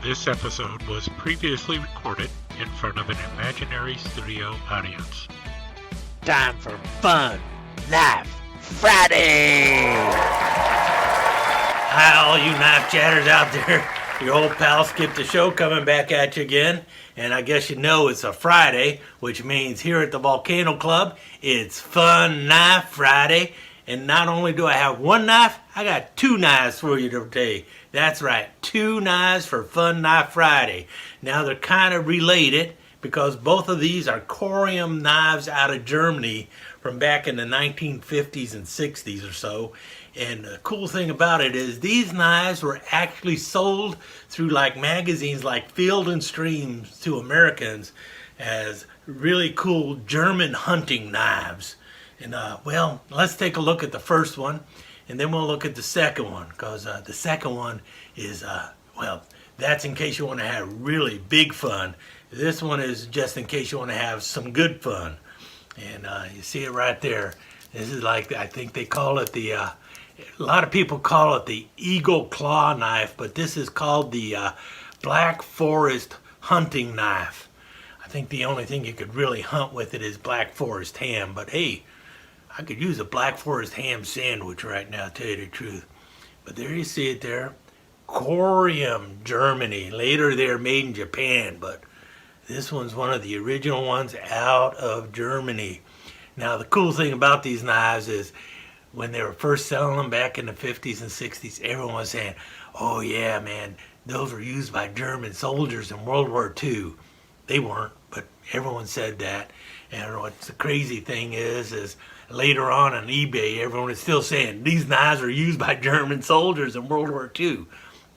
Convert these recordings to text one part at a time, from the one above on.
This episode was previously recorded in front of an imaginary studio audience. Time for Fun Knife Friday! Hi, all you knife chatters out there. Your old pal Skip the Show coming back at you again. And I guess you know it's a Friday, which means here at the Volcano Club, it's Fun Knife Friday. And not only do I have one knife, I got two knives for you today. That's right, two knives for Fun Knife Friday. Now they're kind of related because both of these are corium knives out of Germany from back in the 1950s and 60s or so. And the cool thing about it is these knives were actually sold through like magazines like Field and Stream to Americans as really cool German hunting knives. And well, let's take a look at the first one, and then we'll look at the second one, because the second one is, well, that's in case you want to have really big fun. This one is just in case you want to have some good fun. And you see it right there. This is like, I think they call it the, a lot of people call it the eagle claw knife, but this is called the Black Forest hunting knife. I think the only thing you could really hunt with it is Black Forest ham, but hey, I could use a Black Forest ham sandwich right now, to tell you the truth. But there you see it there. Corium, Germany. Later they're made in Japan, but this one's one of the original ones out of Germany. Now the cool thing about these knives is when they were first selling them back in the 50s and 60s, everyone was saying, oh yeah, man, those were used by German soldiers in World War II. They weren't, but everyone said that. And what's the crazy thing is later on eBay, everyone is still saying these knives were used by German soldiers in World War II.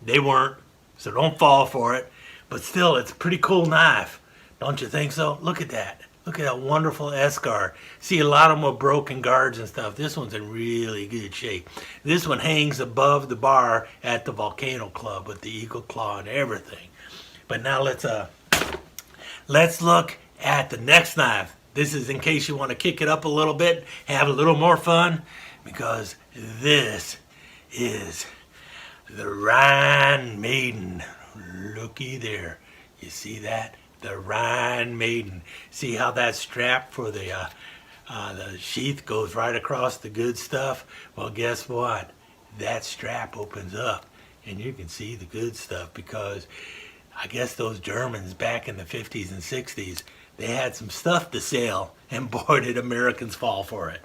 They weren't, so don't fall for it. But still, it's a pretty cool knife. Don't you think so? Look at that. Look at that wonderful S-guard. See, a lot of them with broken guards and stuff. This one's in really good shape. This one hangs above the bar at the Volcano Club with the eagle claw and everything. But now let's look at the next knife. This is in case you want to kick it up a little bit, have a little more fun, because this is the Rhine Maiden. Looky there. You see that? The Rhine Maiden. See how that strap for the sheath goes right across the good stuff? Well, guess what? That strap opens up and you can see the good stuff, because I guess those Germans back in the 50s and 60s, they had some stuff to sell, and boy, did Americans fall for it.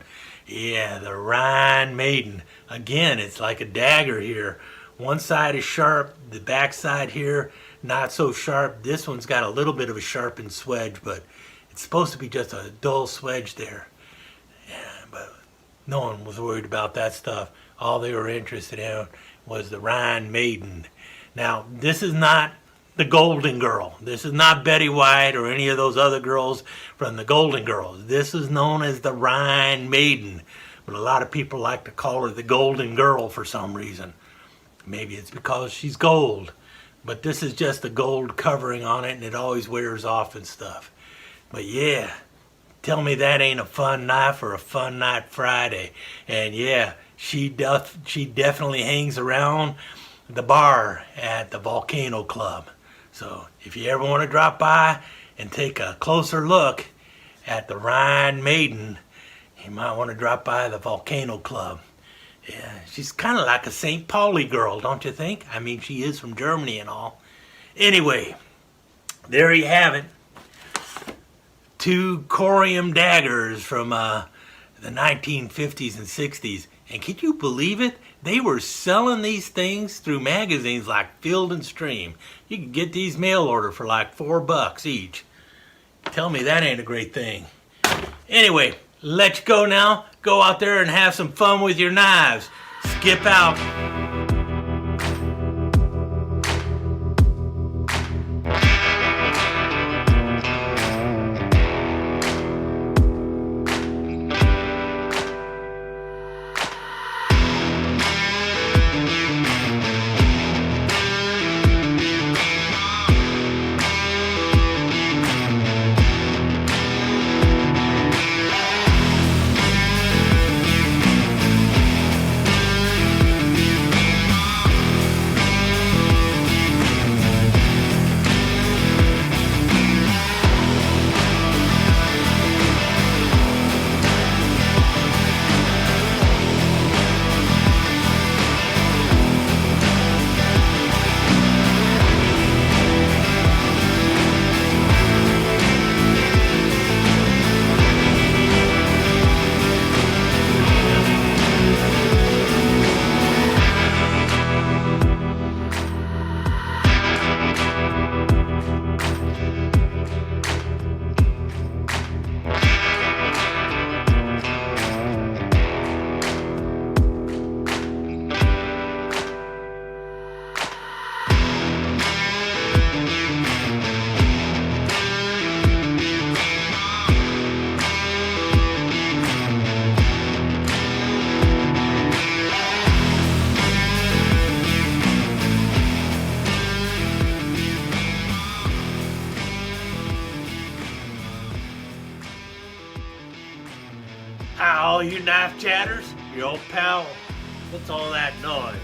Yeah, the Rhine Maiden. Again, it's like a dagger here. One side is sharp, the back side here, not so sharp. This one's got a little bit of a sharpened swedge, but it's supposed to be just a dull swedge there. Yeah, but no one was worried about that stuff. All they were interested in was the Rhine Maiden. Now, this is not the Golden Girl. This is not Betty White or any of those other girls from the Golden Girls. This is known as the Rhine Maiden. But a lot of people like to call her the Golden Girl for some reason. Maybe it's because she's gold. But this is just a gold covering on it, and it always wears off and stuff. But yeah, tell me that ain't a fun knife for a Fun Knife Friday. And yeah, she definitely hangs around the bar at the Volcano Club. So if you ever want to drop by and take a closer look at the Rhine Maiden, you might want to drop by the Volcano Club. Yeah, she's kind of like a St. Pauli girl, don't you think? I mean, she is from Germany and all. Anyway, there you have it. Two corium daggers from the 1950s and 60s. And can you believe it? They were selling these things through magazines like Field and Stream. You could get these mail order for like $4 each. Tell me that ain't a great thing. Anyway, let you go now. Go out there and have some fun with your knives. Skip out. all you knife chatters, your old pal. What's all that noise?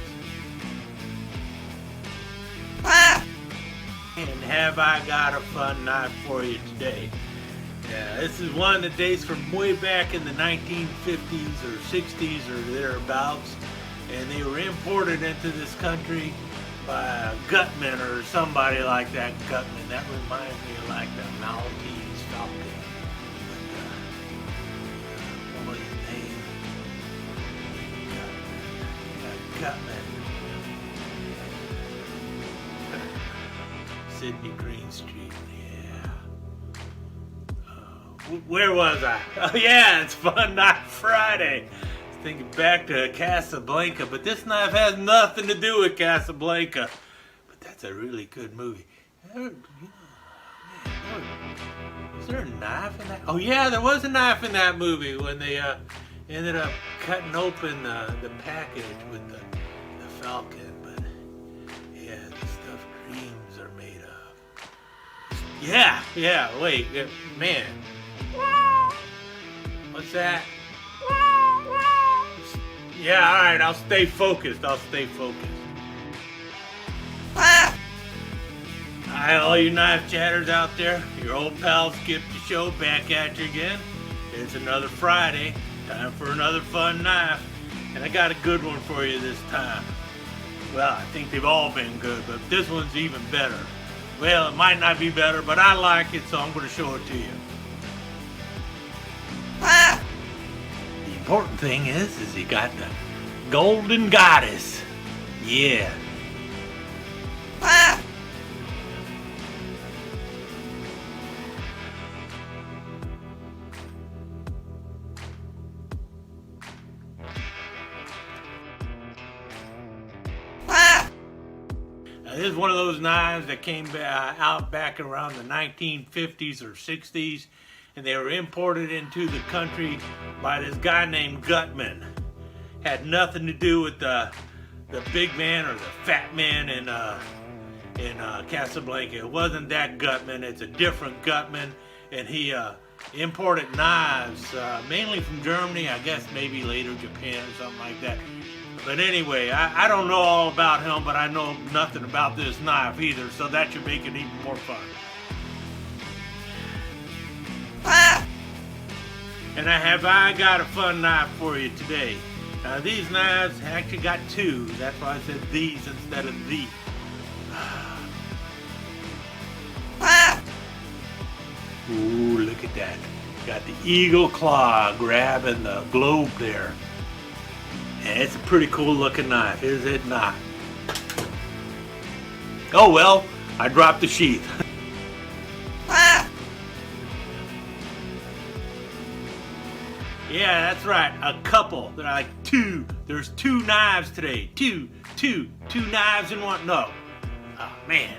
And have I got a fun knife for you today? Yeah, this is one that dates from way back in the 1950s or 60s or thereabouts, and they were imported into this country by a Gutman or somebody like that. Gutman, that reminds me of like the Maltese Falcon. But, what was his name? Gutman. Sydney Greenstreet, yeah. Where was I? Oh yeah, it's Fun Knife Friday. I was thinking back to Casablanca, but this knife has nothing to do with Casablanca. But that's a really good movie. Is there a knife in that? Oh yeah, there was a knife in that movie when they ended up cutting open the package with the Falcon. But yeah, the stuff dreams are made of. Yeah, wait, man. What's that? Yeah, alright, I'll stay focused. Hi, all you knife chatters out there. Your old pal Skip DeSheau's back at you again. It's another Friday. Time for another fun knife. And I got a good one for you this time. Well, I think they've all been good, but this one's even better. Well, it might not be better, but I like it, so I'm going to show it to you. The important thing is you got the Golden Goddess. Yeah. Now, this is one of those knives that came out back around the 1950s or 60s, and they were imported into the country by this guy named Gutman. Had nothing to do with the big man or the fat man in Casablanca. It wasn't that Gutman. It's a different Gutman, and he imported knives mainly from Germany. I guess maybe later Japan or something like that. But anyway, I don't know all about him, but I know nothing about this knife either, so that should make it even more fun. And I got a fun knife for you today. Now these knives actually got two. That's why I said these instead of the. Ooh, look at that. Got the eagle claw grabbing the globe there. And it's a pretty cool looking knife, is it not? Oh well, I dropped the sheath. Yeah, that's right, a couple. They're like two. There's two knives today. Two knives in one. No. Oh, man.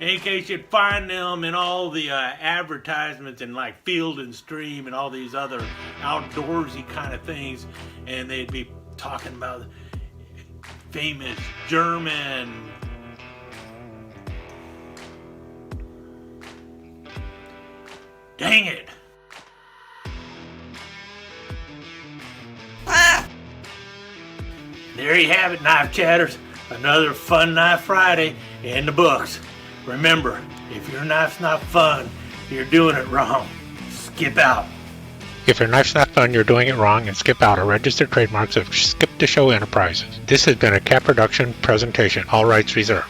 In case you'd find them in all the advertisements in like Field and Stream and all these other outdoorsy kind of things, and they'd be talking about famous German dang it. There you have it, knife chatters. Another Fun Knife Friday in the books. Remember, if your knife's not fun, you're doing it wrong. Skip out. If your knife's not fun, you're doing it wrong, and Skip Out are registered trademarks of Skip DeSheau Enterprises. This has been a Cat Production presentation. All rights reserved.